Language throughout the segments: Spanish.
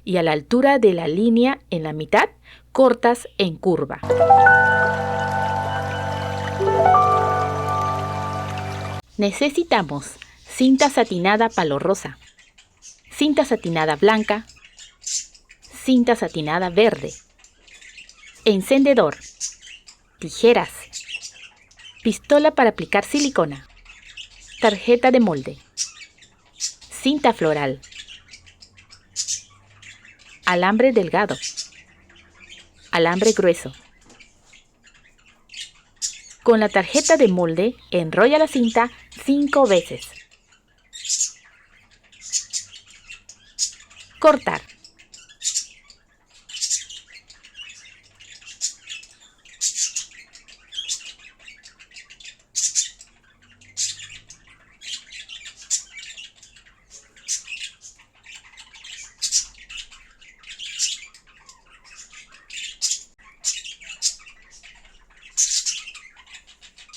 y a la altura de la línea en la mitad, cortas en curva. Necesitamos cinta satinada palo rosa, cinta satinada blanca, cinta satinada verde, encendedor, tijeras, pistola para aplicar silicona, tarjeta de molde, cinta floral, alambre delgado, alambre grueso. Con la tarjeta de molde, enrolla la cinta 5 veces. Cortar.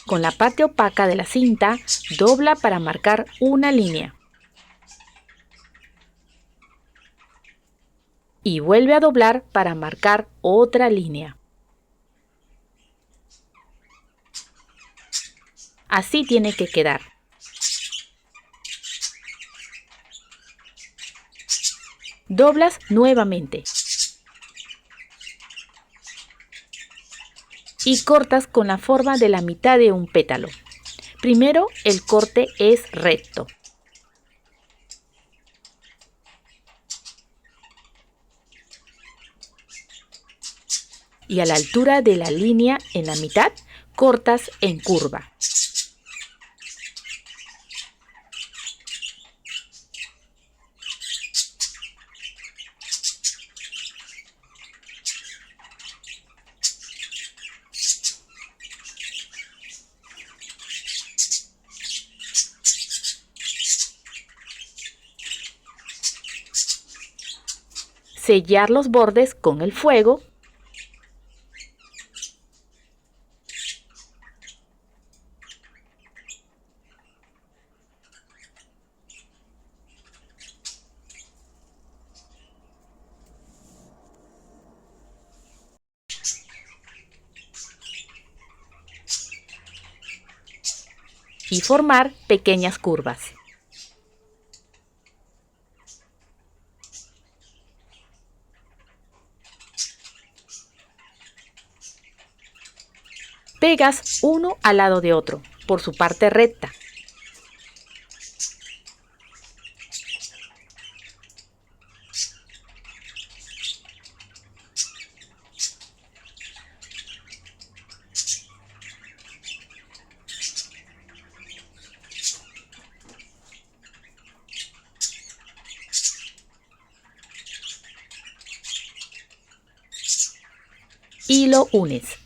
Con la parte opaca de la cinta, dobla para marcar una línea. Y vuelve a doblar para marcar otra línea. Así tiene que quedar. Doblas nuevamente. Y cortas con la forma de la mitad de un pétalo. Primero, el corte es recto. Y a la altura de la línea en la mitad, cortas en curva. Sellar los bordes con el fuego . Y formar pequeñas curvas. Pegas uno al lado de otro, por su parte recta. Y lo unes.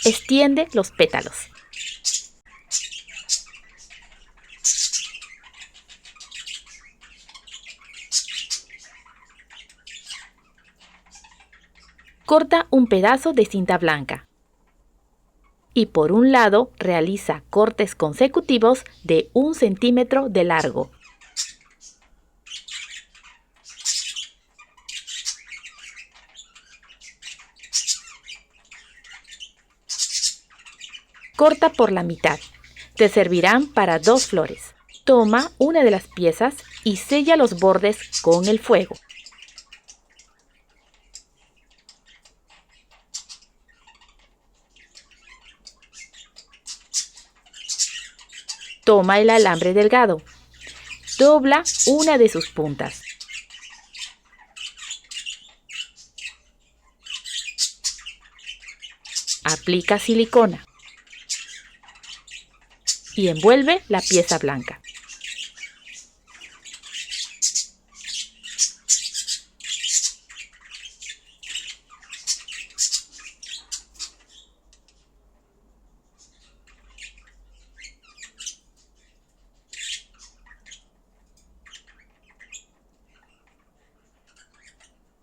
Extiende los pétalos. Corta un pedazo de cinta blanca. Y por un lado realiza cortes consecutivos de 1 centímetro de largo. Corta por la mitad. Te servirán para 2 flores. Toma una de las piezas y sella los bordes con el fuego. Toma el alambre delgado. Dobla una de sus puntas. Aplica silicona. Y envuelve la pieza blanca.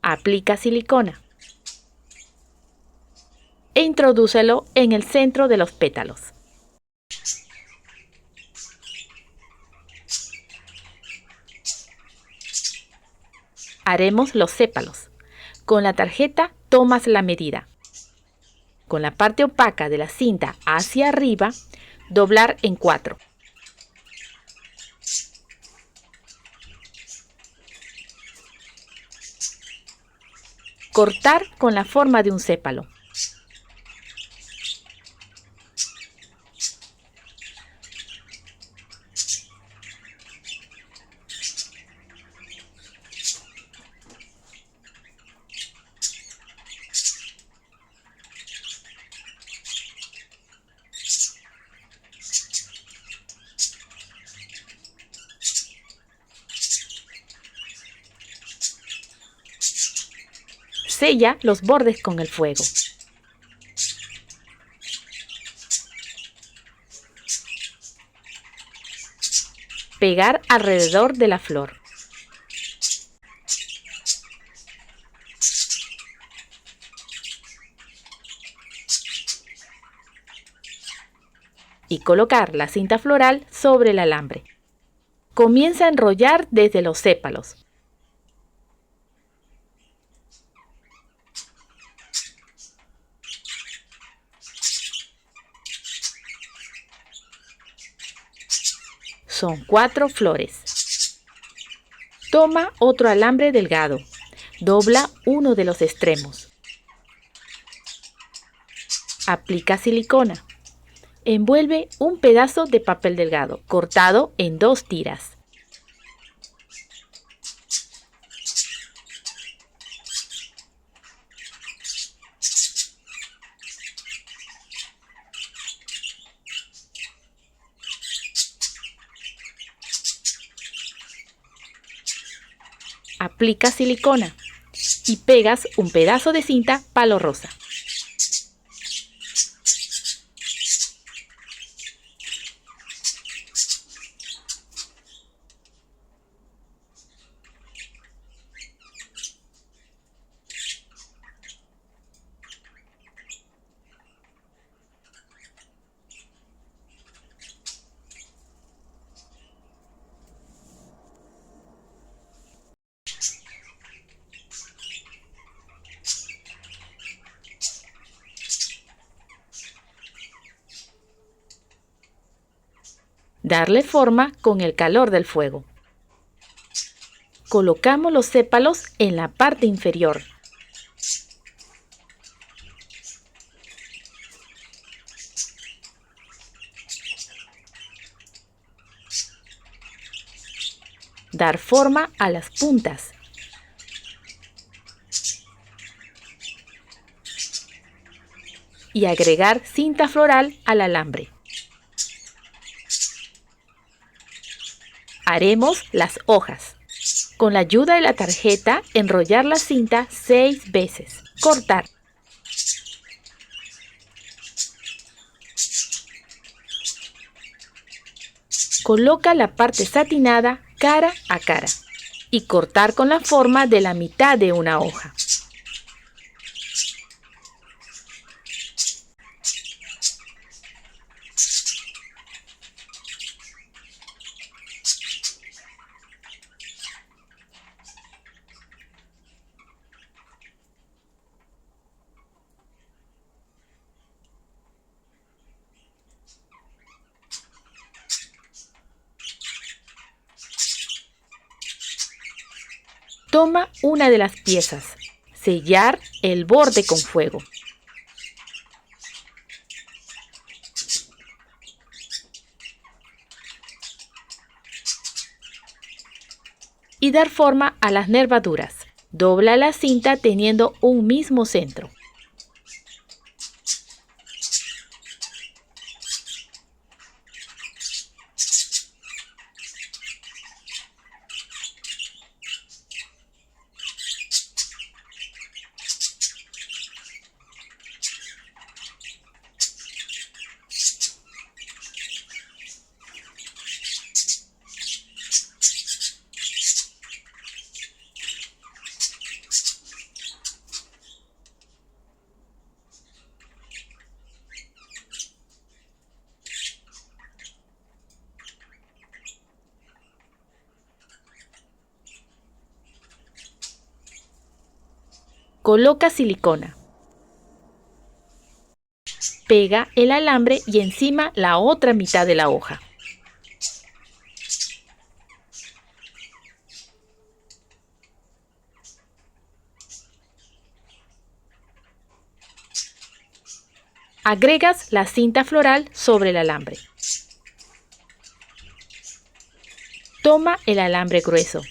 Aplica silicona e introdúcelo en el centro de los pétalos. Haremos los sépalos. Con la tarjeta tomas la medida. Con la parte opaca de la cinta hacia arriba, doblar en 4. Cortar con la forma de un sépalo. Sella los bordes con el fuego. Pegar alrededor de la flor. Y colocar la cinta floral sobre el alambre. Comienza a enrollar desde los sépalos. Son 4 flores. Toma otro alambre delgado. Dobla uno de los extremos. Aplica silicona. Envuelve un pedazo de papel delgado, cortado en 2 tiras. Aplica silicona y pegas un pedazo de cinta palo rosa. Darle forma con el calor del fuego. Colocamos los sépalos en la parte inferior. Dar forma a las puntas. Y agregar cinta floral al alambre. Haremos las hojas. Con la ayuda de la tarjeta, enrollar la cinta 6 veces. Cortar. Coloca la parte satinada cara a cara y cortar con la forma de la mitad de una hoja. Toma una de las piezas. Sellar el borde con fuego. Y dar forma a las nervaduras. Dobla la cinta teniendo un mismo centro. Coloca silicona. Pega el alambre y encima la otra mitad de la hoja. Agregas la cinta floral sobre el alambre. Toma el alambre grueso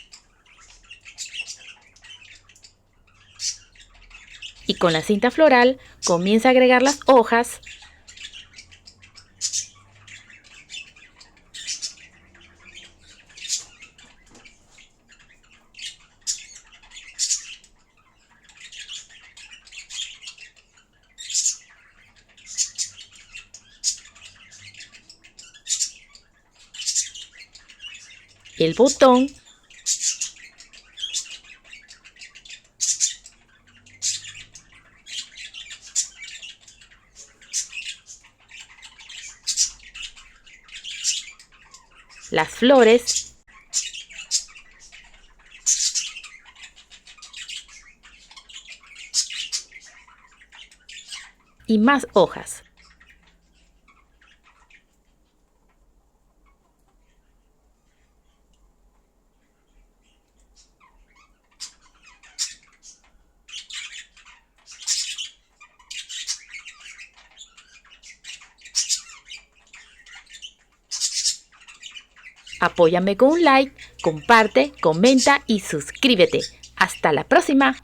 y con la cinta floral comienza a agregar las hojas, el botón las flores y más hojas. Apóyame con un like, comparte, comenta y suscríbete. ¡Hasta la próxima!